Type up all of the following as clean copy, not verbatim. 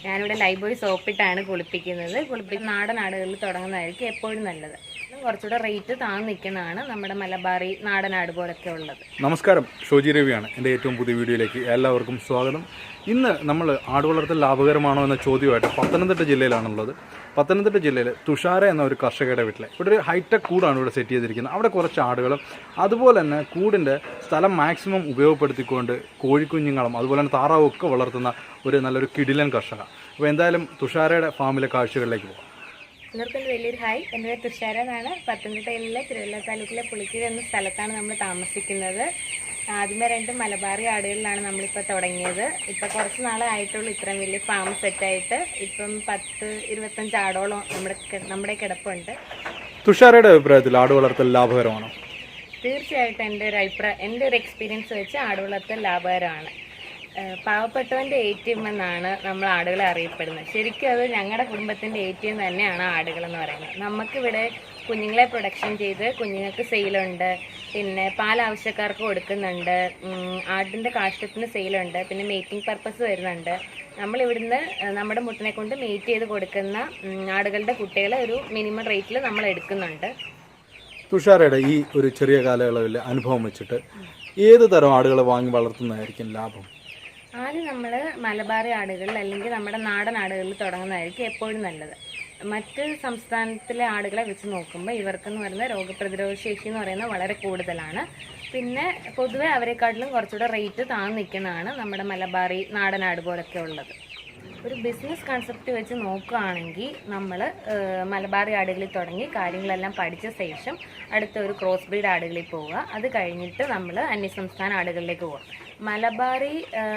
ഞാനിവിടെ ലൈബോയ് സോപ്പിട്ടാണ് കുളിപ്പിക്കുന്നത്. നാടൻ ആടുകളിൽ തുടങ്ങുന്നതായിരിക്കും എപ്പോഴും നല്ലത്. കുറച്ചുകൂടെ റേറ്റ് താഴ്ന്നു നിൽക്കുന്നതാണ് നമ്മുടെ മലബാറി നാടൻ ആട് പോലൊക്കെ ഉള്ളത്. നമസ്കാരം, ഷോജി രവിയാണ്. എൻ്റെ ഏറ്റവും പുതിയ വീഡിയോയിലേക്ക് എല്ലാവർക്കും സ്വാഗതം. ഇന്ന് നമ്മൾ ആടുവളർത്തൽ ലാഭകരമാണോ എന്ന ചോദ്യമായിട്ട് പത്തനംതിട്ട ജില്ലയിലാണുള്ളത്. പത്തനംതിട്ട ജില്ലയിൽ തുഷാര എന്ന ഒരു കർഷകയുടെ വീട്ടിലെ ഇവിടെ ഒരു ഹൈടെക് കൂടാണ് ഇവിടെ സെറ്റ് ചെയ്തിരിക്കുന്നത്. അവിടെ കുറച്ച് ആടുകളും അതുപോലെ തന്നെ കൂടിൻ്റെ സ്ഥലം മാക്സിമം ഉപയോഗപ്പെടുത്തിക്കൊണ്ട് കോഴിക്കുഞ്ഞുങ്ങളും അതുപോലെ തന്നെ താറാവും ഒക്കെ വളർത്തുന്ന ഒരു നല്ലൊരു കിടിലൻ കർഷക. അപ്പോൾ എന്തായാലും തുഷാരയുടെ ഫാമിലെ കാഴ്ചകളിലേക്ക് പോകാം. എല്ലാവർക്കും വലിയൊരു ഹായ്. എൻ്റെ പേര് തുഷാര എന്നാണ്. പത്തനംതിട്ട ജില്ലയിലെ തിരുവല്ല താലൂക്കിലെ പുളിക്കീഴ് എന്ന സ്ഥലത്താണ് നമ്മൾ താമസിക്കുന്നത്. ആദ്യമേ 2 മലബാറി ആടുകളിലാണ് നമ്മളിപ്പോൾ തുടങ്ങിയത്. ഇപ്പോൾ കുറച്ച് നാളായിട്ടുള്ളൂ ഇത്രയും വലിയ ഫാം സെറ്റായിട്ട്. ഇപ്പം 10-25 ആടോളം നമ്മുടെ കിടപ്പുണ്ട്. തുഷാരയുടെ അഭിപ്രായത്തിൽ ആട് വളർത്തൽ ലാഭകരമാണോ? തീർച്ചയായിട്ടും എൻ്റെ ഒരു എക്സ്പീരിയൻസ് വെച്ച് ആട് വളർത്തൽ ലാഭകരമാണ്. പാവപ്പെട്ടവൻ്റെ ATM എന്നാണ് നമ്മൾ ആടുകളെ അറിയപ്പെടുന്നത്. ശരിക്കും അത് ഞങ്ങളുടെ കുടുംബത്തിൻ്റെ ATM തന്നെയാണ് ആടുകളെന്ന് പറയുന്നത്. നമുക്കിവിടെ കുഞ്ഞുങ്ങളെ പ്രൊഡക്ഷൻ ചെയ്ത് കുഞ്ഞുങ്ങൾക്ക് സെയിലുണ്ട്, പിന്നെ പാൽ ആവശ്യക്കാർക്ക് കൊടുക്കുന്നുണ്ട്, ആടിൻ്റെ കാഷ്ടത്തിന് സെയിലുണ്ട്, പിന്നെ മേറ്റിംഗ് പർപ്പസ് വരുന്നുണ്ട്. നമ്മളിവിടുന്ന് നമ്മുടെ മുട്ടിനെ കൊണ്ട് മേറ്റ് ചെയ്ത് കൊടുക്കുന്ന ആടുകളുടെ കുട്ടികളെ ഒരു മിനിമം റേറ്റിൽ നമ്മൾ എടുക്കുന്നുണ്ട്. തുഷാരയുടെ ഈ ഒരു ചെറിയ കാലയളവിലെ അനുഭവം വെച്ചിട്ട് ഏത് തരം ആടുകളെ വാങ്ങി വളർത്തുന്നതായിരിക്കും ലാഭം? ആദ്യം നമ്മൾ മലബാറി ആടുകളിൽ അല്ലെങ്കിൽ നമ്മുടെ നാടൻ ആടുകളിൽ തുടങ്ങുന്നതായിരിക്കും എപ്പോഴും നല്ലത്. മറ്റ് സംസ്ഥാനത്തിലെ ആടുകളെ വെച്ച് നോക്കുമ്പോൾ ഇവർക്കെന്ന് പറയുന്ന രോഗപ്രതിരോധ ശേഷി എന്ന് പറയുന്നത് വളരെ കൂടുതലാണ്. പിന്നെ പൊതുവെ അവരെക്കാട്ടിലും കുറച്ചുകൂടെ റേറ്റ് താഴ്ന്നു നിൽക്കുന്നതാണ് നമ്മുടെ മലബാറി നാടൻ ആട് പോലൊക്കെ ഉള്ളത്. ഒരു ബിസിനസ് കൺസെപ്റ്റ് വെച്ച് നോക്കുകയാണെങ്കിൽ നമ്മൾ മലബാറി ആടുകളിൽ തുടങ്ങി കാര്യങ്ങളെല്ലാം പഠിച്ച ശേഷം അടുത്ത ഒരു ക്രോസ് ബ്രീഡ് ആടുകളിൽ പോവുക. അത് കഴിഞ്ഞിട്ട് നമ്മൾ അന്യസംസ്ഥാന ആടുകളിലേക്ക് പോവുക. മലബാറി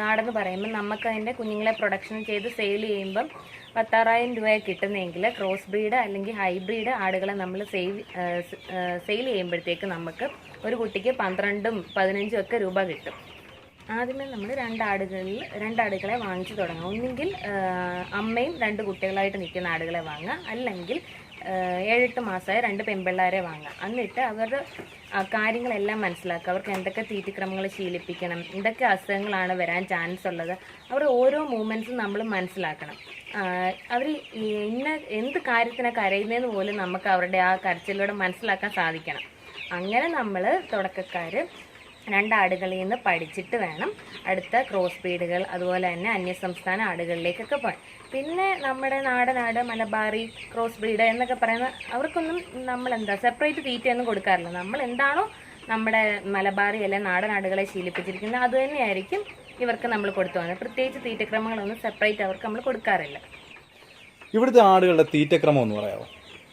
ആടെന്ന് പറയുമ്പോൾ നമുക്കതിൻ്റെ കുഞ്ഞുങ്ങളെ പ്രൊഡക്ഷൻ ചെയ്ത് സെയിൽ ചെയ്യുമ്പം 16,000 രൂപയെ കിട്ടുന്നെങ്കിൽ ക്രോസ് ബ്രീഡ് അല്ലെങ്കിൽ ഹൈബ്രിഡ് ആടുകളെ നമ്മൾ സെയിൽ ചെയ്യുമ്പോഴത്തേക്ക് നമുക്ക് ഒരു കുട്ടിക്ക് 12-15 ഒക്കെ രൂപ കിട്ടും. ആദ്യമേ നമ്മൾ 2 ആടുകളെ വാങ്ങിച്ചു തുടങ്ങാം. ഒന്നുകിൽ അമ്മയും 2 കുട്ടികളായിട്ട് നിൽക്കുന്ന ആടുകളെ വാങ്ങുക, അല്ലെങ്കിൽ 7-8 മാസമായ 2 പെൺപിള്ളേരെ വാങ്ങുക. എന്നിട്ട് അവരുടെ കാര്യങ്ങളെല്ലാം മനസ്സിലാക്കുക. അവർക്ക് എന്തൊക്കെ തീറ്റിക്രമങ്ങൾ ശീലിപ്പിക്കണം, എന്തൊക്കെ അസുഖങ്ങളാണ് വരാൻ ചാൻസ് ഉള്ളത്, അവരുടെ ഓരോ മൂവ്മെൻറ്റ്സും നമ്മൾ മനസ്സിലാക്കണം. അവർ എന്ത് കാര്യത്തിനാണ് കരയുന്നതെന്ന് പോലും നമുക്ക് അവരുടെ ആ കരച്ചിലൂടെ മനസ്സിലാക്കാൻ സാധിക്കണം. അങ്ങനെ നമ്മൾ തുടക്കക്കാർ 2 ആടുകളിൽ നിന്ന് പഠിച്ചിട്ട് വേണം അടുത്ത ക്രോസ് ബ്രീഡുകൾ അതുപോലെ തന്നെ അന്യസംസ്ഥാന ആടുകളിലേക്കൊക്കെ പോകാൻ. പിന്നെ നമ്മുടെ നാടനാട് മലബാറി ക്രോസ് ബ്രീഡ് എന്നൊക്കെ പറയുന്ന അവർക്കൊന്നും നമ്മൾ സെപ്പറേറ്റ് തീറ്റയൊന്നും കൊടുക്കാറില്ല. നമ്മൾ എന്താണോ നമ്മുടെ മലബാറി അല്ലെ നാടൻ ആടുകളെ ശീലിപ്പിച്ചിരിക്കുന്നത് അത് തന്നെയായിരിക്കും ഇവർക്ക് നമ്മൾ കൊടുത്തു പോകുന്നത്. പ്രത്യേകിച്ച് തീറ്റക്രമങ്ങളൊന്നും സെപ്പറേറ്റ് അവർക്ക് നമ്മൾ കൊടുക്കാറില്ല. ഇവിടുത്തെ ആടുകളുടെ തീറ്റക്രമം ഒന്ന് പറയാമോ?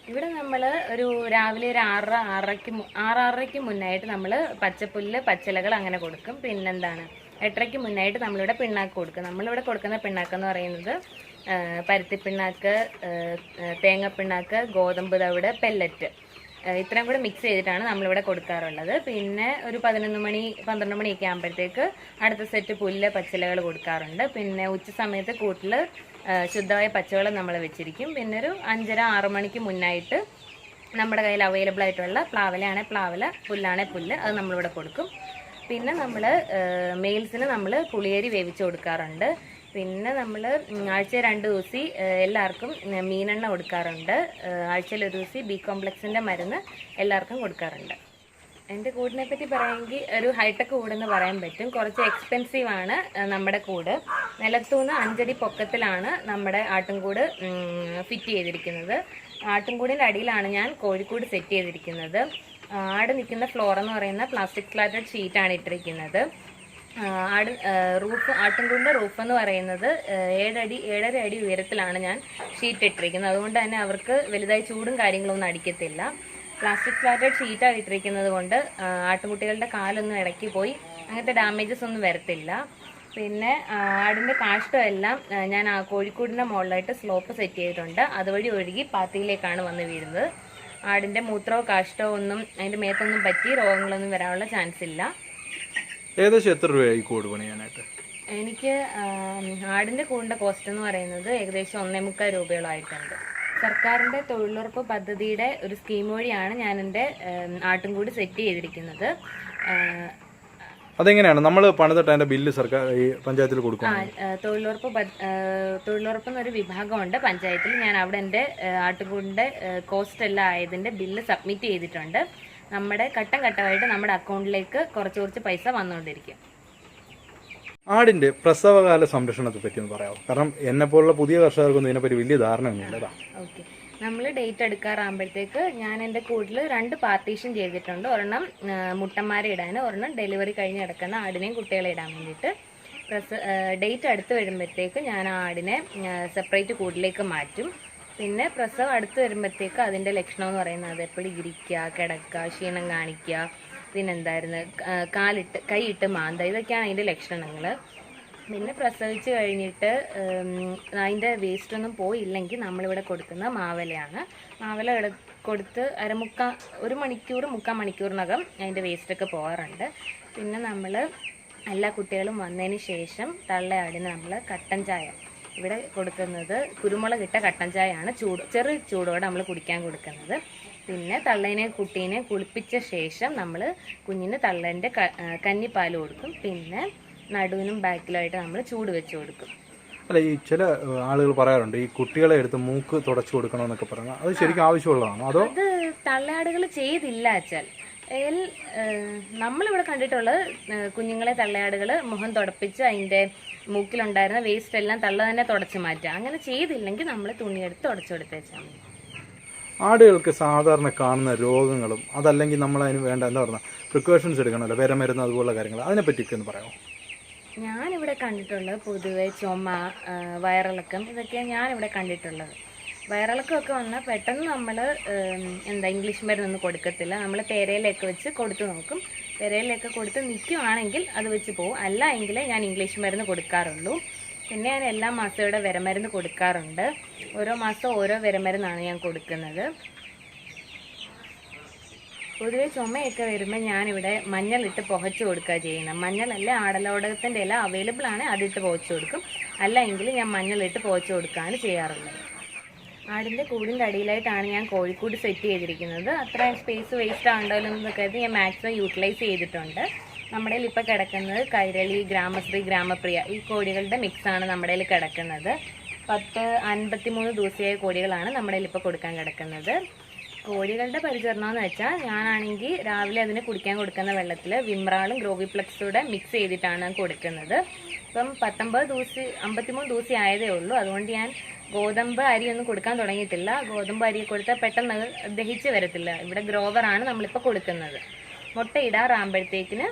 ഇവിടെ നമ്മൾ ഒരു രാവിലെ ഒരു 6:30ക്ക് മുന്നായിട്ട് നമ്മൾ പച്ചപ്പുല്ല് പച്ചിലകൾ അങ്ങനെ കൊടുക്കും. പിന്നെന്താണ് 8:30ക്ക് മുന്നായിട്ട് നമ്മളിവിടെ പിണ്ണാക്ക് കൊടുക്കും. നമ്മളിവിടെ കൊടുക്കുന്ന പിണ്ണാക്കെന്ന് പറയുന്നത് പരുത്തിപ്പിണ്ണാക്ക്, തേങ്ങപ്പിണ്ണാക്ക്, ഗോതമ്പ് തവിട്, പെല്ലറ്റ്, ഇത്രയും കൂടെ മിക്സ് ചെയ്തിട്ടാണ് നമ്മളിവിടെ കൊടുക്കാറുള്ളത്. പിന്നെ ഒരു 11-12 മണിയൊക്കെ ആകുമ്പോഴത്തേക്ക് അടുത്ത സെറ്റ് പുല്ല് പച്ചിലകൾ കൊടുക്കാറുണ്ട്. പിന്നെ ഉച്ച സമയത്ത് കൂട്ടിൽ ശുദ്ധമായ പച്ചവെള്ളം നമ്മൾ വെച്ചിരിക്കും. പിന്നെ ഒരു 5:30-6 മണിക്ക് മുന്നായിട്ട് നമ്മുടെ കയ്യിൽ അവൈലബിൾ ആയിട്ടുള്ള പ്ലാവലയാണെ പ്ലാവല, പുല്ലാണെ പുല്ല്, അത് നമ്മളിവിടെ കൊടുക്കും. പിന്നെ നമ്മൾ മെയിൽസിന് നമ്മൾ പുളിയരി വേവിച്ച് കൊടുക്കാറുണ്ട്. പിന്നെ നമ്മൾ ആഴ്ചയിൽ 2 ദിവസം എല്ലാവർക്കും മീനെണ്ണ കൊടുക്കാറുണ്ട്. ആഴ്ചയിൽ 1 ദിവസം ബി കോംപ്ലക്സിൻ്റെ മരുന്ന് എല്ലാവർക്കും കൊടുക്കാറുണ്ട്. എൻ്റെ കൂടിനെ പറ്റി പറയുമെങ്കിൽ ഒരു ഹൈടെക് കൂടെന്ന് പറയാൻ പറ്റും. കുറച്ച് എക്സ്പെൻസീവാണ് നമ്മുടെ കൂട്. നിലത്തുനിന്ന് 5 അടി പൊക്കത്തിലാണ് നമ്മുടെ ആട്ടിൻകൂട് ഫിറ്റ് ചെയ്തിരിക്കുന്നത്. ആട്ടിൻകൂടിൻ്റെ അടിയിലാണ് ഞാൻ കോഴിക്കൂട് സെറ്റ് ചെയ്തിരിക്കുന്നത്. ആട് നിൽക്കുന്ന ഫ്ലോർ എന്ന് പറയുന്ന പ്ലാസ്റ്റിക് സ്ലാറ്റഡ് ഷീറ്റാണ് ഇട്ടിരിക്കുന്നത്. ആട്ടിൻകൂടിൻ്റെ റൂഫ് എന്ന് പറയുന്നത് 7-7.5 അടി ഉയരത്തിലാണ് ഞാൻ ഷീറ്റ് ഇട്ടിരിക്കുന്നത്. അതുകൊണ്ട് തന്നെ അവർക്ക് വലുതായി ചൂടും കാര്യങ്ങളൊന്നും അടിക്കത്തില്ല. പ്ലാസ്റ്റിക് ഫ്ലാറ്റഡ് ഷീറ്റാണ് ഇട്ടിരിക്കുന്നത് കൊണ്ട് ആട്ടുകുട്ടികളുടെ കാലൊന്നും ഇടയ്ക്ക് പോയി അങ്ങനത്തെ ഡാമേജസ് ഒന്നും വരത്തില്ല. പിന്നെ ആടിൻ്റെ കാഷ്ടമെല്ലാം ഞാൻ ആ കോഴിക്കൂടിൻ്റെ മുകളിലായിട്ട് സ്ലോപ്പ് സെറ്റ് ചെയ്തിട്ടുണ്ട്. അതുവഴി ഒഴുകി പാത്തിയിലേക്കാണ് വന്ന് വീഴുന്നത്. ആടിൻ്റെ മൂത്രമോ കാഷ്ടമോ ഒന്നും അതിൻ്റെ മേത്തൊന്നും പറ്റി രോഗങ്ങളൊന്നും വരാനുള്ള ചാൻസ് ഇല്ല. ഏകദേശം എത്ര രൂപയായി കൂട് പണിയാനായിട്ട്? എനിക്ക് ആടിൻ്റെ കൂടിൻ്റെ കോസ്റ്റ് എന്ന് പറയുന്നത് ഏകദേശം 1.25 രൂപയോളം ആയിട്ടുണ്ട്. സർക്കാരിൻ്റെ തൊഴിലുറപ്പ് പദ്ധതിയുടെ ഒരു സ്കീം വഴിയാണ് ഞാൻ എൻ്റെ ആട്ടിൻകൂട് സെറ്റ് ചെയ്തിരിക്കുന്നത്. അതെങ്ങനെയാണ് നമ്മൾ പണിതിട്ട് അതിന്റെ ബില്ല് സർക്കാർ ഈ പഞ്ചായത്തിൽ കൊടുക്കും? തൊഴിലുറപ്പ് എന്നൊരു വിഭാഗമുണ്ട് പഞ്ചായത്തിൽ. ഞാൻ അവിടെ എൻ്റെ ആട്ടുകൂടിൻ്റെ കോസ്റ്റ് എല്ലാം ആയതിൻ്റെ ബില്ല് സബ്മിറ്റ് ചെയ്തിട്ടുണ്ട്. നമ്മുടെ ഘട്ടം ഘട്ടമായിട്ട് നമ്മുടെ അക്കൗണ്ടിലേക്ക് കുറച്ച് പൈസ വന്നുകൊണ്ടിരിക്കും. ആടിന്റെ പ്രസവകാല സംരക്ഷണത്തെ പറ്റി ഒന്ന് പറയാമോ? കാരണം എന്നെ പോലുള്ള പുതിയ കർഷകർക്കൊന്നും ഇതിനെപ്പറ്റി വലിയ ധാരണയൊന്നുമില്ല. ഓക്കെ, നമ്മൾ ഡേറ്റ് എടുക്കാറാകുമ്പോഴത്തേക്ക് ഞാൻ എൻ്റെ കൂട്ടിൽ 2 പാർട്ടീഷൻ ചെയ്തിട്ടുണ്ട്. ഒരെണ്ണം മുട്ടന്മാരെ ഇടാനും ഒരെണ്ണം ഡെലിവറി കഴിഞ്ഞ് കിടക്കുന്ന ആടിനെയും കുട്ടികളെ ഇടാൻ വേണ്ടിയിട്ട്. ഡേറ്റ് അടുത്ത് വരുമ്പോഴത്തേക്ക് ഞാൻ ആ ആടിനെ സെപ്പറേറ്റ് കൂട്ടിലേക്ക് മാറ്റും. പിന്നെ പ്രസവം അടുത്ത് വരുമ്പോഴത്തേക്ക് അതിൻ്റെ ലക്ഷണം എന്ന് പറയുന്നത് എപ്പോഴും ഇരിക്കുക, കിടക്കുക, ക്ഷീണം കാണിക്കുക, പിന്നെന്തായിരുന്നു കൈയിട്ട് മാന്ത, ഇതൊക്കെയാണ് അതിൻ്റെ ലക്ഷണങ്ങൾ. പിന്നെ പ്രസവിച്ച് കഴിഞ്ഞിട്ട് അതിൻ്റെ വേസ്റ്റൊന്നും പോയില്ലെങ്കിൽ നമ്മളിവിടെ കൊടുക്കുന്ന മാവലയാണ്. മാവല കൊടുത്ത് ഒരു മണിക്കൂർ 3/4 മണിക്കൂറിനകം അതിൻ്റെ വേസ്റ്റൊക്കെ പോകാറുണ്ട്. പിന്നെ നമ്മൾ എല്ലാ കുട്ടികളും വന്നതിന് ശേഷം തള്ളയാടിന് നമ്മൾ കട്ടൻ ചായ ഇവിടെ കൊടുക്കുന്നത്, കുരുമുളകിട്ട കട്ടൻ ചായയാണ് ചെറു ചൂടോടെ നമ്മൾ കുടിക്കാൻ കൊടുക്കുന്നത്. പിന്നെ തള്ളേനെ കുട്ടീനെ കുളിപ്പിച്ച ശേഷം നമ്മൾ കുഞ്ഞിന് തള്ളേൻ്റെ കന്നിപ്പാൽ കൊടുക്കും. പിന്നെ നടുവിനും ബാക്കിലുമായിട്ട് നമ്മൾ ചൂട് വെച്ച് കൊടുക്കും. അല്ല, ഈ ചില ആളുകൾ പറയാറുണ്ട് ഈ കുട്ടികളെ എടുത്ത് മൂക്ക് തുടച്ചു കൊടുക്കണമെന്നൊക്കെ പറഞ്ഞാൽ അത് ശരിക്കും ആവശ്യമുള്ളതാണോ? അതോ അത് തള്ളയാടുകൾ ചെയ്തില്ല വെച്ചാൽ നമ്മളിവിടെ കണ്ടിട്ടുള്ളത് കുഞ്ഞുങ്ങളെ തള്ളയാടുകൾ മുഖം തുടപ്പിച്ച് അതിൻ്റെ മൂക്കിലുണ്ടായിരുന്ന വേസ്റ്റ് എല്ലാം തള്ള തന്നെ തുടച്ച് മാറ്റുക. അങ്ങനെ ചെയ്തില്ലെങ്കിൽ നമ്മൾ തുണിയെടുത്ത് തുടച്ചു കൊടുത്ത് വെച്ചാൽ മതി. ആടുകൾക്ക് സാധാരണ കാണുന്ന രോഗങ്ങളും അതല്ലെങ്കിൽ നമ്മൾ അതിന് വേണ്ട എന്താ പറയുക പ്രിക്കോഷൻസ് എടുക്കണമല്ലോ, വിരമരുന്ന് അതുപോലുള്ള കാര്യങ്ങൾ, അതിനെപ്പറ്റിയൊക്കെ ഒന്ന് പറയാമോ? ഞാനിവിടെ കണ്ടിട്ടുള്ളത് പൊതുവെ ചുമ, വയറിളക്കം, ഇതൊക്കെയാണ് ഞാനിവിടെ കണ്ടിട്ടുള്ളത്. വയറിളക്കമൊക്കെ വന്നാൽ പെട്ടെന്ന് നമ്മൾ ഇംഗ്ലീഷ് മരുന്നൊന്നും കൊടുക്കത്തില്ല. നമ്മൾ പെരയിലൊക്കെ വെച്ച് കൊടുത്തു നോക്കും. പെരയിലൊക്കെ കൊടുത്ത് നിൽക്കുവാണെങ്കിൽ അത് വെച്ച് പോകും. അല്ല എങ്കിൽ ഞാൻ ഇംഗ്ലീഷ് മരുന്ന് കൊടുക്കാറുള്ളൂ. പിന്നെ ഞാൻ എല്ലാ മാസവും ഇവിടെ വിരമരുന്ന് കൊടുക്കാറുണ്ട്. ഓരോ മാസം ഓരോ വിരമരുന്നാണ് ഞാൻ കൊടുക്കുന്നത്. പൊതുവെ ചുമയൊക്കെ വരുമ്പോൾ ഞാനിവിടെ മഞ്ഞളിട്ട് പുകച്ചു കൊടുക്കുക ചെയ്യണം. മഞ്ഞളല്ല, ആടലോടകത്തിൻ്റെ ഇല അവൈലബിൾ ആണ്, അതിട്ട് പുകച്ചു കൊടുക്കും. അല്ല എങ്കിൽ ഞാൻ മഞ്ഞളിട്ട് പുകച്ചു കൊടുക്കുകയാണ് ചെയ്യാറുള്ളത്. ആടിൻ്റെ കൂടിൻ്റെ അടിയിലായിട്ടാണ് ഞാൻ കോഴിക്കൂട് സെറ്റ് ചെയ്തിരിക്കുന്നത്. അത്ര സ്പേസ് വേസ്റ്റ് ആണ്ടല്ലോ എന്നൊക്കെ ഞാൻ മാക്സിമം യൂട്ടിലൈസ് ചെയ്തിട്ടുണ്ട്. നമ്മുടെ കയ്യിൽ ഇപ്പോൾ കിടക്കുന്നത് കൈരളി, ഗ്രാമശ്രീ, ഗ്രാമപ്രിയ ഈ കോഴികളുടെ മിക്സാണ് നമ്മുടെ കയ്യിൽ കിടക്കുന്നത്. 53 ദിവസമായ കോഴികളാണ് നമ്മുടെ കയ്യിൽ ഇപ്പോൾ കൊടുക്കാൻ കിടക്കുന്നത്. കോഴികളുടെ പരിചരണം എന്ന് വെച്ചാൽ ഞാനാണെങ്കിൽ രാവിലെ അതിന് കുടിക്കാൻ കൊടുക്കുന്ന വെള്ളത്തിൽ വിമ്രാളും ഗ്രോവിപ്ലക്സൂടെ മിക്സ് ചെയ്തിട്ടാണ് കൊടുക്കുന്നത്. ഇപ്പം 53 ദിവസം ആയതേ ഉള്ളൂ. അതുകൊണ്ട് ഞാൻ ഗോതമ്പ് അരിയൊന്നും കൊടുക്കാൻ തുടങ്ങിയിട്ടില്ല. ഗോതമ്പ് അരി കൊടുത്താൽ പെട്ടെന്ന് ദഹിച്ച് വരത്തില്ല. ഇവിടെ ഗ്രോവറാണ് നമ്മളിപ്പോൾ കൊടുക്കുന്നത്. മുട്ട ഇടാറാകുമ്പോഴത്തേക്കിന്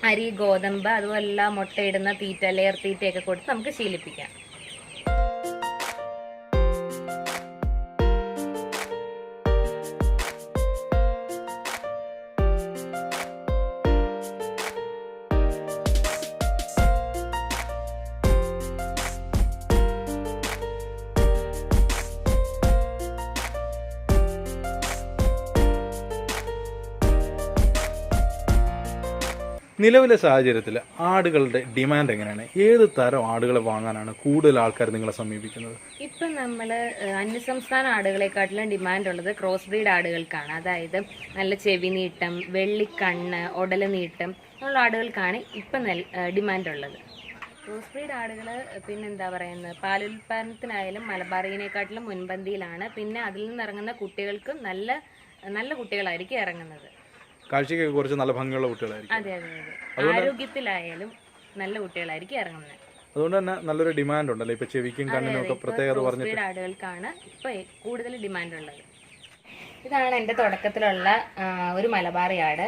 അരി, ഗോതമ്പ്, അതുപോലെ മുട്ടയിടുന്ന തീറ്റ, ലെയർ തീറ്റയൊക്കെ കൊടുത്ത് നമുക്ക് ശീലിപ്പിക്കാം. നിലവിലെ സാഹചര്യത്തിൽ ആടുകളുടെ ഡിമാൻഡ് എങ്ങനെയാണ്? ഏത് തരം ആടുകളെ വാങ്ങാനാണ് കൂടുതൽ ആൾക്കാർ നിങ്ങളെ സമീപിക്കുന്നത്? ഇപ്പം നമ്മൾ അന്യസംസ്ഥാന ആടുകളെക്കാട്ടിലും ഡിമാൻഡ് ഉള്ളത് ക്രോസ് ബ്രീഡ് ആടുകൾക്കാണ്. അതായത് നല്ല ചെവി നീട്ടം, വെള്ളിക്കണ്ണ്, ഉടല് നീട്ടം ഉള്ള ആടുകൾക്കാണ് ഇപ്പം ഡിമാൻഡ് ഉള്ളത്. ക്രോസ് ബ്രീഡ് ആടുകൾ പിന്നെന്താ പറയുന്നത്, പാലുൽപാദനത്തിനായാലും മലബാറിനെക്കാട്ടിലും മുൻപന്തിയിലാണ്. പിന്നെ അതിൽ നിന്ന് ഇറങ്ങുന്ന കുട്ടികൾക്ക് നല്ല നല്ല കുട്ടികളായിരിക്കും ഇറങ്ങുന്നത്. കാഴ്ചയ്ക്ക് കുറച്ച് നല്ല ഭംഗിയുള്ള കുട്ടികളായിരിക്കും. അതെ അതെ അതെ, ആരോഗ്യത്തിലായാലും നല്ല കുട്ടികളായിരിക്കും ഇറങ്ങുന്നത്. അതുകൊണ്ട് തന്നെ നല്ലൊരു ഡിമാൻഡ് ഉണ്ടല്ലോ ഇപ്പൊ ചെവിക്കും കണ്ണിനും ഒക്കെ പ്രത്യേകത പറഞ്ഞിട്ട്. ആടുകൾക്കാണ് ഇപ്പൊ കൂടുതൽ ഡിമാൻഡ് ഉള്ളത്. ഇതാണ് എൻ്റെ തുടക്കത്തിലുള്ള ഒരു മലബാറി ആട്.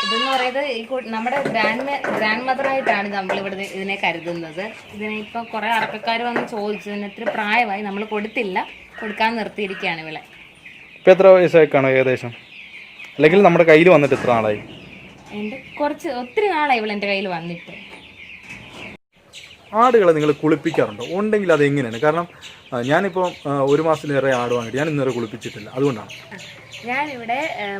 ഇതെന്ന് പറയുന്നത് ഈ നമ്മുടെ ഗ്രാൻഡ് മദറായിട്ടാണ് നമ്മളിവിടെ ഇതിനെ കരുതുന്നത്. ഇതിനെ ഇപ്പം കുറേ അറക്കക്കാർ വന്ന് ചോദിച്ചു, ഇതിന് ഇത്ര പ്രായമായി, നമ്മൾ കൊടുക്കാൻ നിർത്തിയിരിക്കുകയാണ് ഇവളെ. ഇപ്പം എത്ര വയസ്സായി കാണും ഏകദേശം? അല്ലെങ്കിൽ നമ്മുടെ കയ്യിൽ വന്നിട്ട് എത്ര നാളായി? ഒത്തിരി നാളായി ഇവൾ എൻ്റെ കയ്യിൽ വന്നിട്ട്. ആടുകളെ നിങ്ങൾ കുളിപ്പിക്കാറുണ്ടോ? ഉണ്ടെങ്കിൽ അത് എങ്ങനെയാണ്? കാരണം ഞാനിപ്പോൾ 1 മാസത്തിലേറെ ആട് വാങ്ങിയിട്ട് ഞാൻ ഇന്നുവരെ കുളിപ്പിച്ചിട്ടില്ല. അതുകൊണ്ടാണ് ഞാനിവിടെ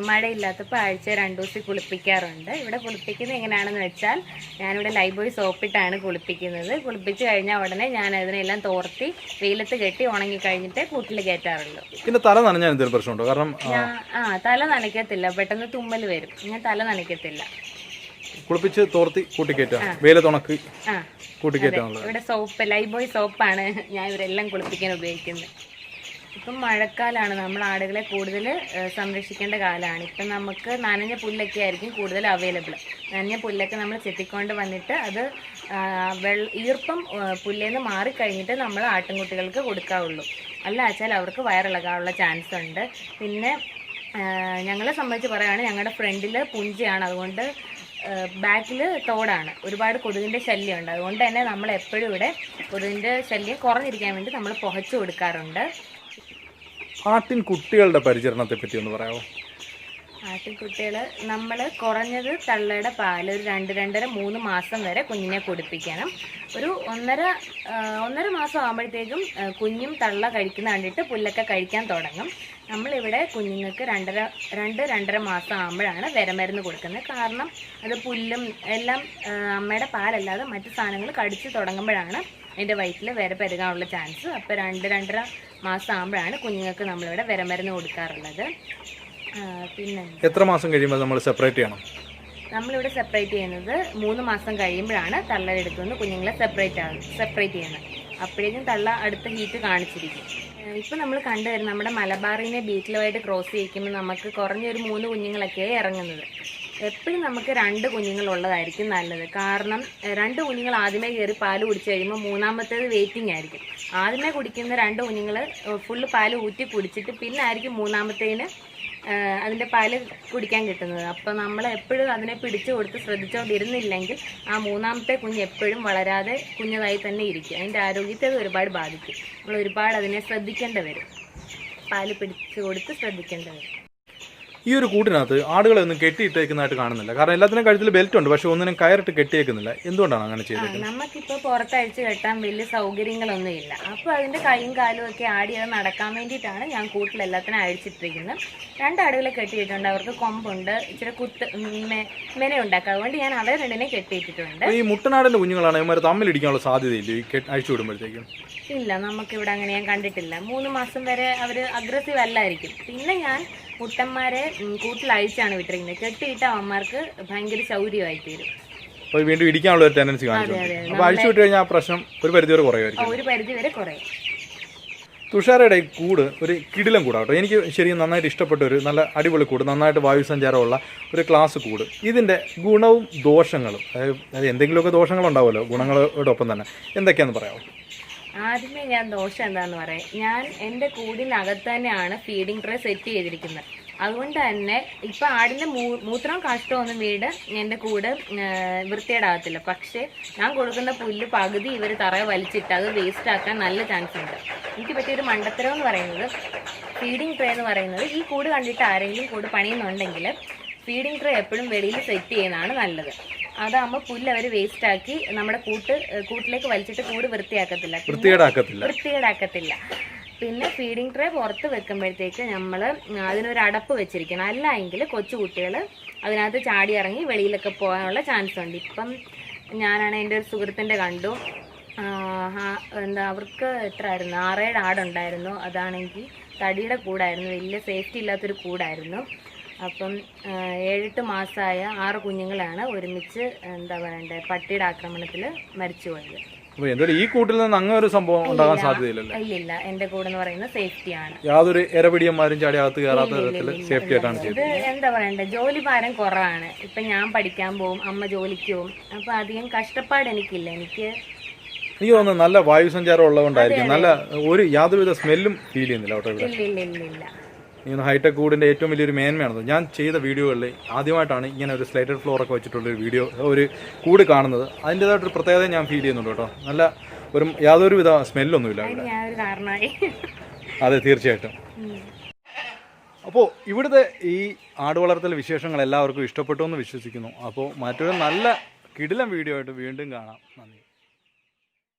മഴയില്ലാത്തപ്പോൾ ആഴ്ച 2 ദിവസം കുളിപ്പിക്കാറുണ്ട്. ഇവിടെ കുളിപ്പിക്കുന്നത് എങ്ങനെയാണെന്ന് വെച്ചാൽ ഞാനിവിടെ ലൈബോയ് സോപ്പിട്ടാണ് കുളിപ്പിക്കുന്നത്. കുളിപ്പിച്ച് കഴിഞ്ഞാൽ ഉടനെ ഞാൻ അതിനെല്ലാം തോർത്തി വെയിലത്ത് കെട്ടി ഉണങ്ങി കഴിഞ്ഞിട്ട് കൂട്ടിൽ കയറ്റാറുള്ളൂ. പിന്നെ തല നനഞ്ഞാൽ എന്തെങ്കിലും പ്രശ്നമുണ്ടോ? കാരണം തല നനയ്ക്കത്തില്ല, പെട്ടെന്ന് തുമ്മൽ വരും. ഞാൻ തല നനയ്ക്കത്തില്ല. കുളിപ്പിച്ച് തോർത്തി കൂട്ടിക്കയറ്റാം, വെയിലത്തുണക്കി കൂട്ടിക്കയറ്റാണുള്ളത്. ഇവിടെ സോപ്പ്, ലൈബോയ് സോപ്പാണ് ഞാൻ ഇവരെല്ലാം കുളിപ്പിക്കാൻ ഉപയോഗിക്കുന്നത്. ഇപ്പം മഴക്കാലമാണ്, നമ്മൾ ആടുകളെ കൂടുതൽ സംരക്ഷിക്കേണ്ട കാലമാണ്. ഇപ്പം നമുക്ക് നനഞ്ഞ പുല്ലൊക്കെ ആയിരിക്കും കൂടുതൽ അവൈലബിൾ. നനഞ്ഞ പുല്ലൊക്കെ നമ്മൾ ചെത്തിക്കൊണ്ട് വന്നിട്ട് അത് ഈർപ്പം പുല്ലേന്ന് മാറിക്കഴിഞ്ഞിട്ട് നമ്മൾ ആട്ടിൻകുട്ടികൾക്ക് കൊടുക്കാവുള്ളൂ. അല്ല വെച്ചാൽ അവർക്ക് വയറിളകാനുള്ള ചാൻസ് ഉണ്ട്. പിന്നെ ഞങ്ങളെ സംബന്ധിച്ച് പറയുകയാണെങ്കിൽ ഞങ്ങളുടെ ഫ്രണ്ടിൽ പുഞ്ചയാണ്, അതുകൊണ്ട് ബാക്കിൽ തോടാണ്. ഒരുപാട് കൊതുകിൻ്റെ ശല്യമുണ്ട്. അതുകൊണ്ട് തന്നെ നമ്മൾ എപ്പോഴും ഇവിടെ കൊതുകിൻ്റെ ശല്യം കുറഞ്ഞിരിക്കാൻ വേണ്ടി നമ്മൾ പുകച്ചു കൊടുക്കാറുണ്ട്. ആട്ടിൻ കുട്ടികളുടെ പരിചരണത്തെ പറ്റി ഒന്ന് പറയാമോ? ആട്ടിൻകുട്ടികൾ നമ്മൾ കുറഞ്ഞത് തള്ളയുടെ പാൽ ഒരു 2-2.5-3 മാസം വരെ കുഞ്ഞിനെ കുടിപ്പിക്കണം. ഒരു ഒന്നര മാസം ആകുമ്പോഴത്തേക്കും കുഞ്ഞും തള്ള കഴിക്കുന്ന കണ്ടിട്ട് പുല്ലൊക്കെ കഴിക്കാൻ തുടങ്ങും. നമ്മളിവിടെ കുഞ്ഞുങ്ങൾക്ക് 2-2.5 മാസം ആകുമ്പോഴാണ് വിരമരുന്ന് കൊടുക്കുന്നത്. കാരണം അത് പുല്ലും എല്ലാം അമ്മയുടെ പാലല്ലാതെ മറ്റു സാധനങ്ങൾ കടിച്ച് തുടങ്ങുമ്പോഴാണ് അതിൻ്റെ വയറ്റിൽ വിര പെരുകാനുള്ള ചാൻസ്. അപ്പോൾ 2-2.5 മാസം ആകുമ്പോഴാണ് കുഞ്ഞുങ്ങൾക്ക് നമ്മളിവിടെ വിരമരുന്ന് കൊടുക്കാറുള്ളത്. പിന്നെ എത്ര മാസം കഴിയുമ്പോൾ നമ്മൾ സെപ്പറേറ്റ് ചെയ്യണം? നമ്മളിവിടെ സെപ്പറേറ്റ് ചെയ്യുന്നത് 3 മാസം കഴിയുമ്പോഴാണ് തള്ളയുടെ എടുത്തുനിന്ന് കുഞ്ഞുങ്ങളെ സെപ്പറേറ്റ് ചെയ്യുന്നത്. അപ്പോഴേക്കും തള്ള അടുത്ത ഹീറ്റ് കാണിച്ചിരിക്കും. ഇപ്പം നമ്മൾ കണ്ടുവരുന്നത് നമ്മുടെ മലബാറിനെ ബീറ്റിലുമായിട്ട് ക്രോസ് ചെയ്യിക്കുമ്പോൾ നമുക്ക് കുറഞ്ഞൊരു 3 കുഞ്ഞുങ്ങളൊക്കെ ഇറങ്ങുന്നത്. എപ്പോഴും നമുക്ക് 2 കുഞ്ഞുങ്ങളുള്ളതായിരിക്കും നല്ലത്. കാരണം 2 കുഞ്ഞുങ്ങൾ ആദ്യമേ കയറി പാല് കുടിച്ചു കഴിയുമ്പോൾ മൂന്നാമത്തേത് വെയിറ്റിംഗ് ആയിരിക്കും. ആദ്യമേ കുടിക്കുന്ന 2 കുഞ്ഞുങ്ങൾ ഫുള്ള് പാല് ഊറ്റി കുടിച്ചിട്ട് പിന്നെ ആയിരിക്കും മൂന്നാമത്തേന് അതിൻ്റെ പാല് കുടിക്കാൻ കിട്ടുന്നത്. അപ്പോൾ നമ്മൾ എപ്പോഴും അതിനെ പിടിച്ചു കൊടുത്ത് ശ്രദ്ധിച്ചുകൊണ്ടിരുന്നില്ലെങ്കിൽ ആ മൂന്നാമത്തെ കുഞ്ഞ് എപ്പോഴും വളരാതെ കുഞ്ഞതായി തന്നെ ഇരിക്കും. അതിൻ്റെ ആരോഗ്യത്തെ അത് ഒരുപാട് ബാധിക്കും. നമ്മൾ ഒരുപാട് അതിനെ ശ്രദ്ധിക്കേണ്ടി വരും, പാല് പിടിച്ചു കൊടുത്ത് ശ്രദ്ധിക്കേണ്ടി വരും. ഈ ഒരു കൂട്ടിനകത്ത് ആടുകളെ ഒന്നും കെട്ടിയിട്ടേക്കുന്നതായിട്ട് കാണുന്നില്ല. കാരണം എല്ലാത്തിനും കഴുത്തിൽ ബെൽറ്റ് ഉണ്ട്, പക്ഷെ ഒന്നിനും കയറിട്ട് കെട്ടിയേക്കുന്നില്ല. എന്തുകൊണ്ടാണ് അങ്ങനെ ചെയ്തത്? നമുക്കിപ്പോൾ പുറത്തഴിച്ച് കെട്ടാൻ വലിയ സൗകര്യങ്ങളൊന്നും ഇല്ല. അപ്പോൾ അതിൻ്റെ കൈയും കാലും ഒക്കെ ആടി അത് നടക്കാൻ വേണ്ടിയിട്ടാണ് ഞാൻ കൂട്ടിലെല്ലാത്തിനും അഴിച്ചിട്ടിരിക്കുന്നത്. 2 ആടുകളെ കെട്ടിയിട്ടുണ്ട്. അവർക്ക് കൊമ്പുണ്ട്, ഇച്ചിരി മെനയുണ്ടാക്കുക. അതുകൊണ്ട് ഞാൻ അവരെ 2നെ കെട്ടിയിട്ടിട്ടുണ്ട്. ഈ മുട്ടനാടിന്റെ കുഞ്ഞുങ്ങളാണ് ഇവന്മാർ തമ്മിലിടിക്കാനുള്ള സാധ്യതയില്ല ഈ അഴിച്ചു വിടുമ്പോഴത്തേക്കും? ഇല്ല, നമുക്കിവിടെ അങ്ങനെ ഞാൻ കണ്ടിട്ടില്ല. 3 മാസം വരെ അവർ അഗ്രസീവ് അല്ലായിരിക്കും. പിന്നെ ഞാൻ മുട്ടന്മാരെ കൂട്ടിൽ അഴിച്ചാണ് വിട്ടിരിക്കുന്നത്. കെട്ടിയിട്ട അവന്മാർക്ക് ഭയങ്കര ശൗര്യമായി തീരും. വീണ്ടും ഇടിക്കാനുള്ള ഒരു ടെൻഡൻസി കാണിച്ചു. അപ്പോൾ അഴിച്ചു വിട്ട് കഴിഞ്ഞാൽ ആ പ്രശ്നം ഒരു പരിധി വരെ കുറയുമായിരിക്കും. ഒരു പരിധി വരെ കുറയും. തുഷാരയുടെ കൂട് ഒരു കിടിലം കൂടാട്ടോ. എനിക്ക് ശരിക്കും നന്നായിട്ട് ഇഷ്ടപ്പെട്ട ഒരു നല്ല അടിപൊളി കൂട്, നന്നായിട്ട് വായുസഞ്ചാരമുള്ള ഒരു ക്ലാസ് കൂട്. ഇതിൻ്റെ ഗുണവും ദോഷങ്ങളും, അതായത് എന്തെങ്കിലുമൊക്കെ ദോഷങ്ങളുണ്ടാവുമല്ലോ ഗുണങ്ങളോടൊപ്പം തന്നെ, എന്തൊക്കെയാണെന്ന് പറയാമോ? ആദ്യമേ ഞാൻ ദോഷം എന്താണെന്ന് പറയാം. ഞാൻ എൻ്റെ കൂടിനകത്ത് തന്നെയാണ് ഫീഡിംഗ് ട്രേ സെറ്റ് ചെയ്തിരിക്കുന്നത്. അതുകൊണ്ട് തന്നെ ഇപ്പം ആടിൻ്റെ മൂത്രം കാഷ്ടമൊന്നും വീട് എൻ്റെ കൂട് വൃത്തിയേടാകത്തില്ല. പക്ഷേ ഞാൻ കൊടുക്കുന്ന പുല്ല് പകുതി ഇവർ തറയെ വലിച്ചിട്ട് അത് വേസ്റ്റ് ആക്കാൻ നല്ല ചാൻസ് ഉണ്ട്. എനിക്ക് പറ്റിയൊരു മണ്ടത്തരം എന്ന് പറയുന്നത്, ഫീഡിംഗ് ട്രേ എന്ന് പറയുന്നത്, ഈ കൂട് കണ്ടിട്ട് ആരെങ്കിലും കൂട് പണിയുന്നുണ്ടെങ്കിൽ ഫീഡിംഗ് ട്രേ എപ്പോഴും വെളിയിൽ സെറ്റ് ചെയ്യുന്നതാണ് നല്ലത്. അതാകുമ്പോൾ പുല്ല് അവർ വേസ്റ്റ് ആക്കി നമ്മുടെ കൂട്ടിലേക്ക് വലിച്ചിട്ട് കൂട് വൃത്തികേടാക്കത്തില്ല. പിന്നെ ഫീഡിംഗ് ട്രേ പുറത്ത് വെക്കുമ്പോഴത്തേക്ക് നമ്മൾ അതിനൊരു അടപ്പ് വെച്ചിരിക്കണം. അല്ല എങ്കിൽ കൊച്ചു കുട്ടികൾ അതിനകത്ത് ചാടി ഇറങ്ങി വെളിയിലൊക്കെ പോകാനുള്ള ചാൻസ് ഉണ്ട്. ഇപ്പം ഞാനാണ് എൻ്റെ ഒരു സുഹൃത്തിൻ്റെ കണ്ടു, അവർക്ക് എത്ര ആയിരുന്നു, 6-7 ആടുണ്ടായിരുന്നു. അതാണെങ്കിൽ തടിയുടെ കൂടായിരുന്നു, വലിയ സേഫ്റ്റി ഇല്ലാത്തൊരു കൂടായിരുന്നു. അപ്പം 7-8 മാസമായ 6 കുഞ്ഞുങ്ങളാണ് ഒരുമിച്ച് പട്ടിയുടെ ആക്രമണത്തിൽ മരിച്ചു പോയത്. ഈ കൂട്ടിൽ നിന്ന് അങ്ങനെ ഒരു സംഭവം ഉണ്ടാകാൻ സാധ്യതയില്ലല്ലോ? ഇല്ല, എന്റെ കൂടെ എന്ന് പറയുന്നത് സേഫ്റ്റിയാണ്. യാതൊരു ഇരപിടിയന്മാരും ചാടി അകത്ത് കയറാത്ത തരത്തിൽ സേഫ്റ്റി ആയിട്ടാണ് ചെയ്തത്. എന്താ പറയണ്ടേ, ജോലി ഭാരം കുറവാണ്. ഇപ്പൊ ഞാൻ പഠിക്കാൻ പോവും, അമ്മ ജോലിക്ക് പോവും. അപ്പൊ അധികം കഷ്ടപ്പാട് എനിക്കില്ല. എനിക്ക് തോന്നുന്നു നല്ല വായുസഞ്ചാരം ഉള്ളതുകൊണ്ടായിരിക്കും നല്ല യാതൊരുവിധ സ്മെല്ലും ഫീൽ ചെയ്യുന്നില്ല. ഇല്ല. ഹൈടെക് കൂടിൻ്റെ ഏറ്റവും വലിയൊരു മേന്മയാണത്. ഞാൻ ചെയ്ത വീഡിയോകളിൽ ആദ്യമായിട്ടാണ് ഇങ്ങനെ ഒരു സ്ലൈറ്റഡ് ഫ്ലോറൊക്കെ വെച്ചിട്ടുള്ളൊരു ഒരു കൂട് കാണുന്നത്. അതിൻ്റെതായിട്ടൊരു പ്രത്യേകത ഞാൻ ഫീൽ ചെയ്യുന്നുണ്ട് കേട്ടോ. നല്ല യാതൊരുവിധ സ്മെല്ലൊന്നുമില്ല. അതെ, തീർച്ചയായിട്ടും. അപ്പോൾ ഇവിടുത്തെ ഈ ആട് വളർത്തൽ വിശേഷങ്ങൾ എല്ലാവർക്കും ഇഷ്ടപ്പെട്ടു എന്ന് വിശ്വസിക്കുന്നു. അപ്പോൾ മറ്റൊരു നല്ല കിടിലം വീഡിയോ ആയിട്ട് വീണ്ടും കാണാം. നന്ദി.